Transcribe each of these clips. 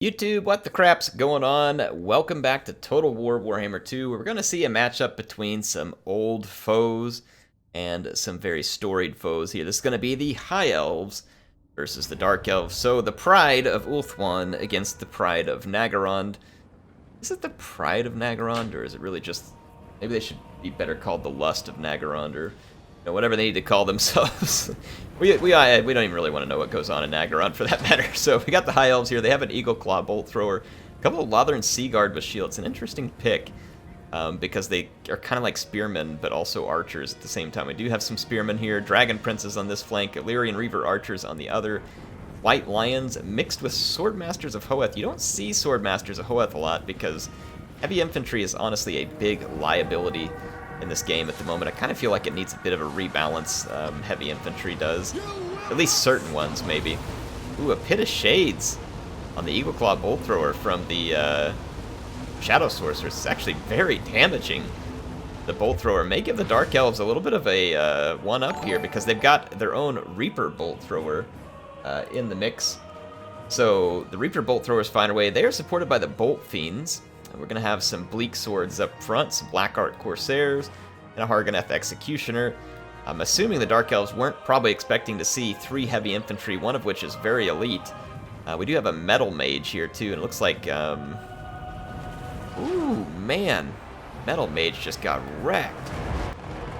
YouTube, what the crap's going on? Welcome back to Total War Warhammer 2, where we're going to see a matchup between some old foes and some very storied foes here. This is going to be the High Elves versus the Dark Elves. So the Pride of Ulthuan against the Pride of Nagarond. Is it the Pride of Nagarond, or is it really just... Maybe they should be better called the Lust of Nagarond, or whatever they need to call themselves. we don't even really want to know what goes on in Nagarond for that matter. So we got the High Elves here. They have an Eagle Claw Bolt Thrower, a couple of Lothern Sea Guard with shields. An interesting pick because they are kind of like spearmen, but also archers at the same time. We do have some spearmen here, Dragon Princes on this flank, Illyrian Reaver Archers on the other, White Lions mixed with Swordmasters of Hoeth. You don't see Swordmasters of Hoeth a lot because heavy infantry is honestly a big liability in this game at the moment. I kind of feel like it needs a bit of a rebalance. Heavy infantry does. At least certain ones, maybe. Ooh, a Pit of Shades on the Eagle Claw Bolt Thrower from the Shadow Sorceress. It's actually very damaging. The Bolt Thrower may give the Dark Elves a little bit of a one-up here because they've got their own Reaper Bolt Thrower in the mix. So the Reaper Bolt Throwers find a way. They are supported by the Bolt Fiends. We're going to have some Bleak Swords up front, some Black Art Corsairs, and a Harganeth Executioner. I'm assuming the Dark Elves weren't probably expecting to see 3 heavy infantry, one of which is very elite. We do have a Metal Mage here, too, and it looks like... Ooh, man. Metal Mage just got wrecked.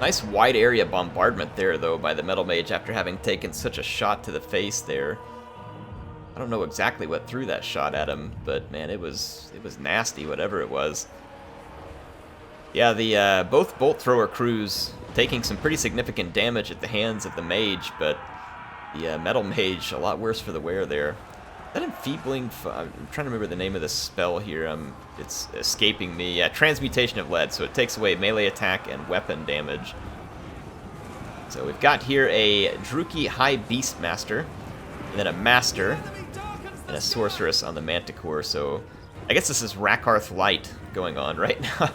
Nice wide area bombardment there, though, by the Metal Mage after having taken such a shot to the face there. I don't know exactly what threw that shot at him, but man, it was nasty, whatever it was. Yeah, the both bolt thrower crews taking some pretty significant damage at the hands of the mage, but the metal mage a lot worse for the wear there. That enfeebling, I'm trying to remember the name of the spell here. It's escaping me. Yeah, transmutation of lead, so it takes away melee attack and weapon damage. So we've got here a Druchii High Beastmaster, and then a Master, and a Sorceress on the Manticore, so I guess this is Rakarth Light going on right now.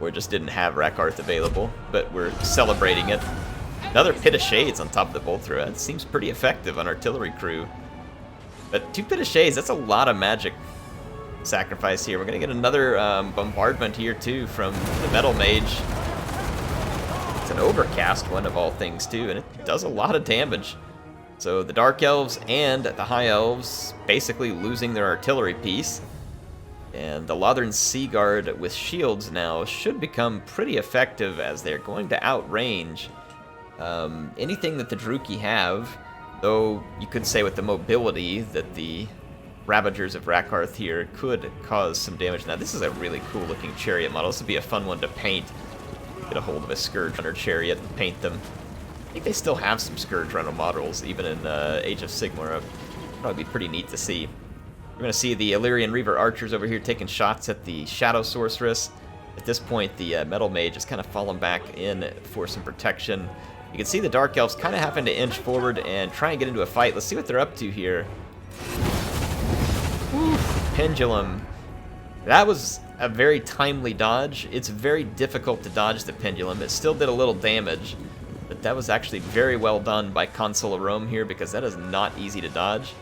We just didn't have Rakarth available, but we're celebrating it. Another Pit of Shades on top of the Bolt Thrower. That seems pretty effective on artillery crew. But 2 Pit of Shades, that's a lot of magic sacrifice here. We're going to get another bombardment here, too, from the Metal Mage. It's an overcast one of all things, too, and it does a lot of damage. So the Dark Elves and the High Elves basically losing their artillery piece. And the Lothern Sea Guard with shields now should become pretty effective as they're going to outrange anything that the Druchii have. Though you could say with the mobility that the Ravagers of Rakarth here could cause some damage. Now this is a really cool looking chariot model. This would be a fun one to paint. Get a hold of a Scourge Runner chariot and paint them. I think they still have some Scourge Runner models, even in Age of Sigmar. Probably be pretty neat to see. We're going to see the Illyrian Reaver Archers over here taking shots at the Shadow Sorceress. At this point, the Metal Mage is kind of fallen back in for some protection. You can see the Dark Elves kind of having to inch forward and try and get into a fight. Let's see what they're up to here. Oof, Pendulum. That was a very timely dodge. It's very difficult to dodge the Pendulum. It still did a little damage. But that was actually very well done by Consul of Rome here, because that is not easy to dodge.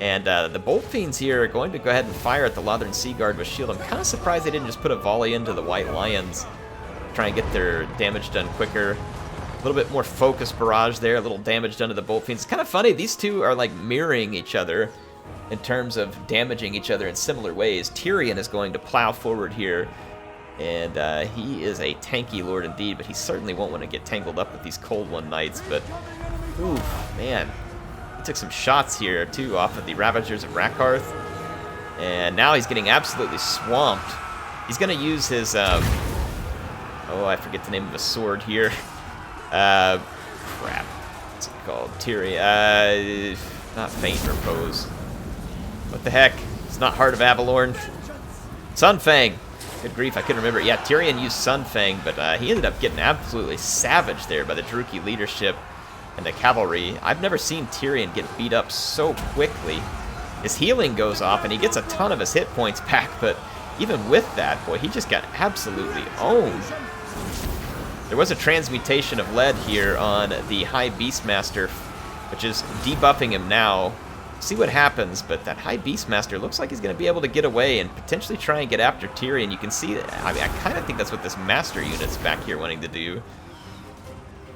And the Bolt Fiends here are going to go ahead and fire at the Lothern Sea Guard with shield. I'm kind of surprised they didn't just put a volley into the White Lions, try and get their damage done quicker. A little bit more focused barrage there, a little damage done to the Bolt Fiends. It's kind of funny, these two are like mirroring each other in terms of damaging each other in similar ways. Tyrion is going to plow forward here. And he is a tanky lord indeed, but he certainly won't want to get tangled up with these Cold One Knights. But, oof, man. He took some shots here, too, off of the Ravagers of Rakarth. And now he's getting absolutely swamped. He's going to use his, oh, I forget the name of a sword here. Crap. What's it called? Tyrion. Not Faint Repose. What the heck? It's not Heart of Avalorn. Sunfang. Good grief, I couldn't remember. Yeah, Tyrion used Sunfang, but he ended up getting absolutely savaged there by the Druchii leadership and the cavalry. I've never seen Tyrion get beat up so quickly. His healing goes off, and he gets a ton of his hit points back, but even with that, boy, he just got absolutely owned. There was a transmutation of lead here on the High Beastmaster, which is debuffing him now. See what happens, but that High Beastmaster looks like he's going to be able to get away and potentially try and get after Tyrion. You can see that. I mean, I kind of think that's what this Master unit's back here wanting to do.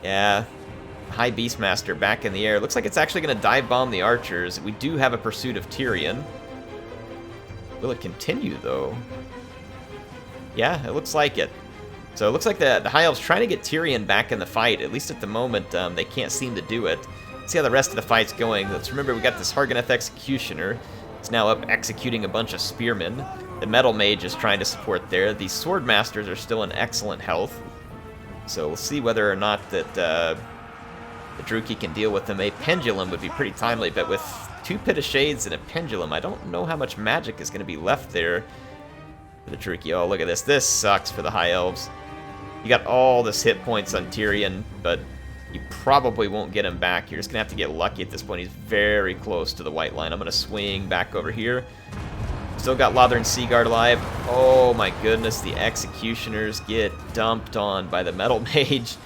Yeah, High Beastmaster back in the air. Looks like it's actually going to dive bomb the archers. We do have a pursuit of Tyrion. Will it continue, though? Yeah, it looks like it. So it looks like the High Elves trying to get Tyrion back in the fight. At least at the moment, they can't seem to do it. Let's see how the rest of the fight's going. Let's remember we got this Hargoneth Executioner. It's now up executing a bunch of spearmen. The Metal Mage is trying to support there. These Sword Masters are still in excellent health. So we'll see whether or not that the Druchii can deal with them. A Pendulum would be pretty timely, but with 2 Pit of Shades and a Pendulum, I don't know how much magic is going to be left there for the Druchii. Oh, look at this. This sucks for the High Elves. You got all this hit points on Tyrion, but you probably won't get him back. You're just going to have to get lucky at this point. He's very close to the white line. I'm going to swing back over here. Still got Lothern Seaguard alive. Oh my goodness, the Executioners get dumped on by the Metal Mage.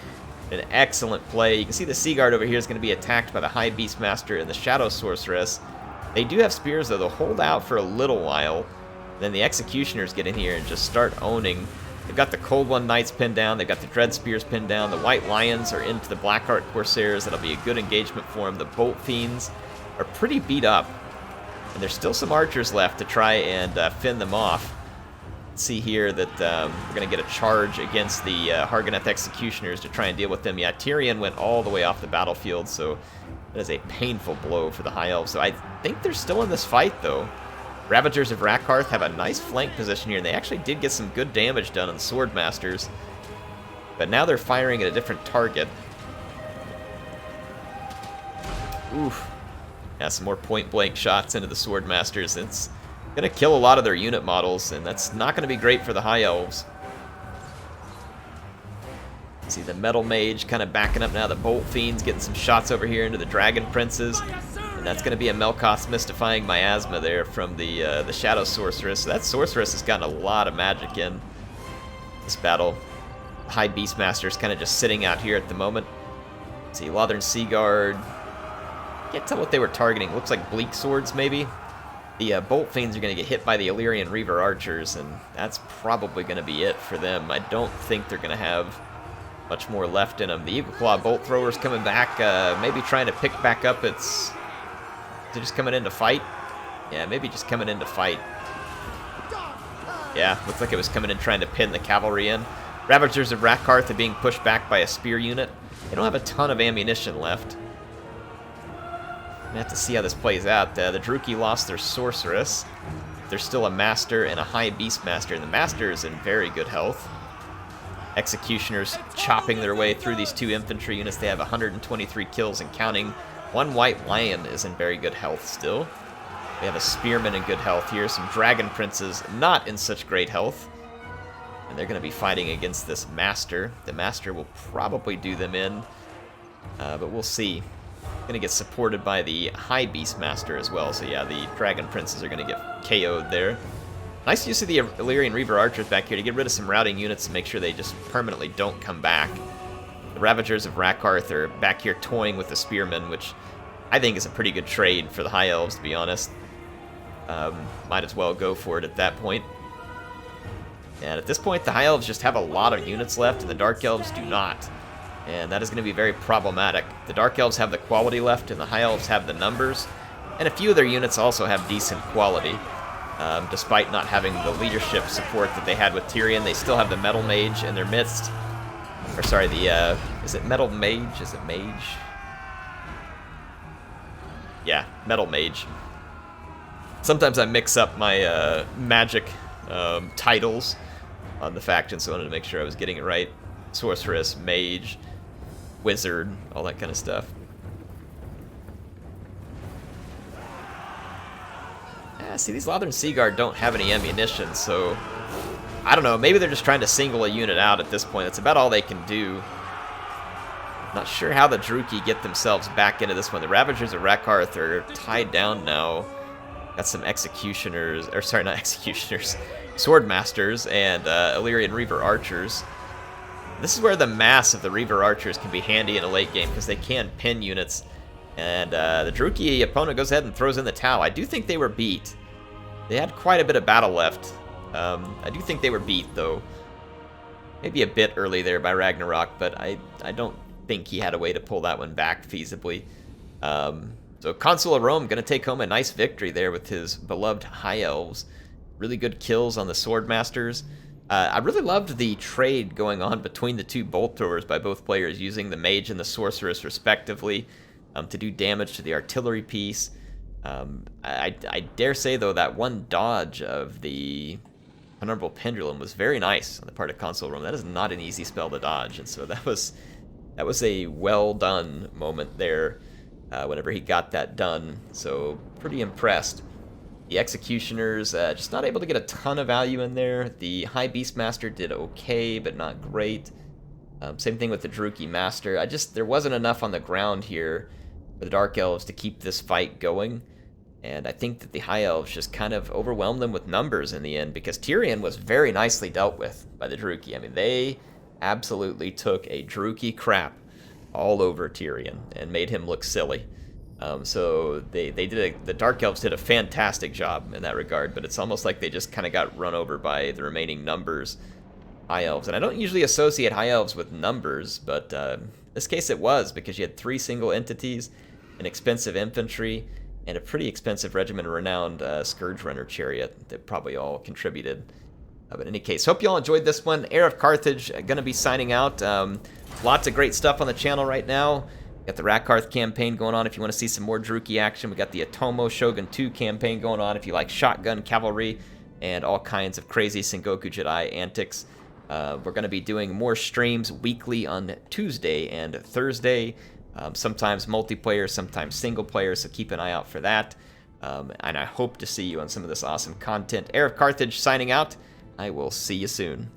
An excellent play. You can see the Seaguard over here is going to be attacked by the High Beastmaster and the Shadow Sorceress. They do have spears, though. They'll hold out for a little while. Then the Executioners get in here and just start owning. They've got the Cold One Knights pinned down. They've got the Dread Spears pinned down. The White Lions are into the Blackheart Corsairs. That'll be a good engagement for them. The Bolt Fiends are pretty beat up. And there's still some archers left to try and fend them off. Let's see here that we're going to get a charge against the Hargoneth Executioners to try and deal with them. Yeah, Tyrion went all the way off the battlefield, so that is a painful blow for the High Elves. So I think they're still in this fight, though. Ravagers of Rakharth have a nice flank position here, and they actually did get some good damage done on the Sword Masters. But now they're firing at a different target. Oof. Yeah, some more point-blank shots into the Sword Masters. It's going to kill a lot of their unit models, and that's not going to be great for the High Elves. See the Metal Mage kind of backing up now. The Bolt Fiends getting some shots over here into the Dragon Princes. And that's going to be a Melkoth Mystifying Miasma there from the Shadow Sorceress. So that Sorceress has gotten a lot of magic in this battle. The High Beastmaster is kind of just sitting out here at the moment. Let's see, Lothern Seaguard. Can't tell what they were targeting. Looks like Bleak Swords, maybe. The Bolt Fiends are going to get hit by the Illyrian Reaver Archers, and that's probably going to be it for them. I don't think they're going to have much more left in them. The Eagle Claw Bolt Thrower's coming back, maybe trying to pick back up its... Is it just coming in to fight? Yeah, maybe just coming in to fight. Yeah, looks like it was coming in trying to pin the cavalry in. Ravagers of Rakharth are being pushed back by a spear unit. They don't have a ton of ammunition left. I'm gonna have to see how this plays out. The Druchii lost their Sorceress. There's still a Master and a High Beastmaster, and the Master is in very good health. Executioners chopping their way through these 2 infantry units. They have 123 kills and counting. 1 White Lion is in very good health still. We have a Spearman in good health here. Some Dragon Princes not in such great health. And they're going to be fighting against this Master. The Master will probably do them in, but we'll see. Going to get supported by the High Beastmaster as well. So yeah, the Dragon Princes are going to get KO'd there. Nice use of the Illyrian Reaver Archers back here to get rid of some routing units and make sure they just permanently don't come back. The Ravagers of Rakharth are back here toying with the Spearmen, which I think is a pretty good trade for the High Elves, to be honest. Might as well go for it at that point. And at this point, the High Elves just have a lot of units left, and the Dark Elves do not. And that is going to be very problematic. The Dark Elves have the quality left, and the High Elves have the numbers. And a few of their units also have decent quality. Despite not having the leadership support that they had with Tyrion, they still have the Metal Mage in their midst. Or sorry, is it Metal Mage? Is it Mage? Yeah, Metal Mage. Sometimes I mix up my magic titles on the faction, so I wanted to make sure I was getting it right. Sorceress, Mage, Wizard, all that kind of stuff. Yeah, see, these Lothern Seaguard don't have any ammunition, so I don't know, maybe they're just trying to single a unit out at this point. That's about all they can do. Not sure how the Druchii get themselves back into this one. The Ravagers of Rakharth are tied down now. Got some Executioners, or sorry, not Executioners, Sword Masters and Illyrian Reaver Archers. This is where the mass of the Reaver Archers can be handy in a late game, because they can pin units And the Druki opponent goes ahead and throws in the towel. I do think they were beat. They had quite a bit of battle left. I do think they were beat, though. Maybe a bit early there by Ragnarok, but I don't think he had a way to pull that one back feasibly. So Consul of Rome going to take home a nice victory there with his beloved High Elves. Really good kills on the Swordmasters. I really loved the trade going on between the two bolt throwers by both players, using the Mage and the Sorceress respectively to do damage to the artillery piece. I dare say, though, that one dodge of the Honorable Pendulum was very nice on the part of Consul Rome. That is not an easy spell to dodge, and so that was a well done moment there whenever he got that done. So pretty impressed. The Executioners just not able to get a ton of value in there. The High Beastmaster did okay, but not great. Same thing with the Druki Master. There wasn't enough on the ground here for the Dark Elves to keep this fight going. And I think that the High Elves just kind of overwhelmed them with numbers in the end, because Tyrion was very nicely dealt with by the Druki. I mean, they absolutely took a Druki crap all over Tyrion and made him look silly. So the Dark Elves did a fantastic job in that regard, but it's almost like they just kind of got run over by the remaining numbers High Elves. And I don't usually associate High Elves with numbers, but in this case it was, because you had 3 single entities, an expensive infantry, and a pretty expensive regiment of renowned Scourge Runner chariot that probably all contributed. But in any case, hope you all enjoyed this one. HeirofCarthage going to be signing out. Lots of great stuff on the channel right now. Got the Rakarth campaign going on if you want to see some more Druki action. We got the Otomo Shogun 2 campaign going on if you like shotgun cavalry and all kinds of crazy Sengoku Jedi antics. We're going to be doing more streams weekly on Tuesday and Thursday. Sometimes multiplayer, sometimes single player, so keep an eye out for that. And I hope to see you on some of this awesome content. HeirofCarthage signing out. I will see you soon.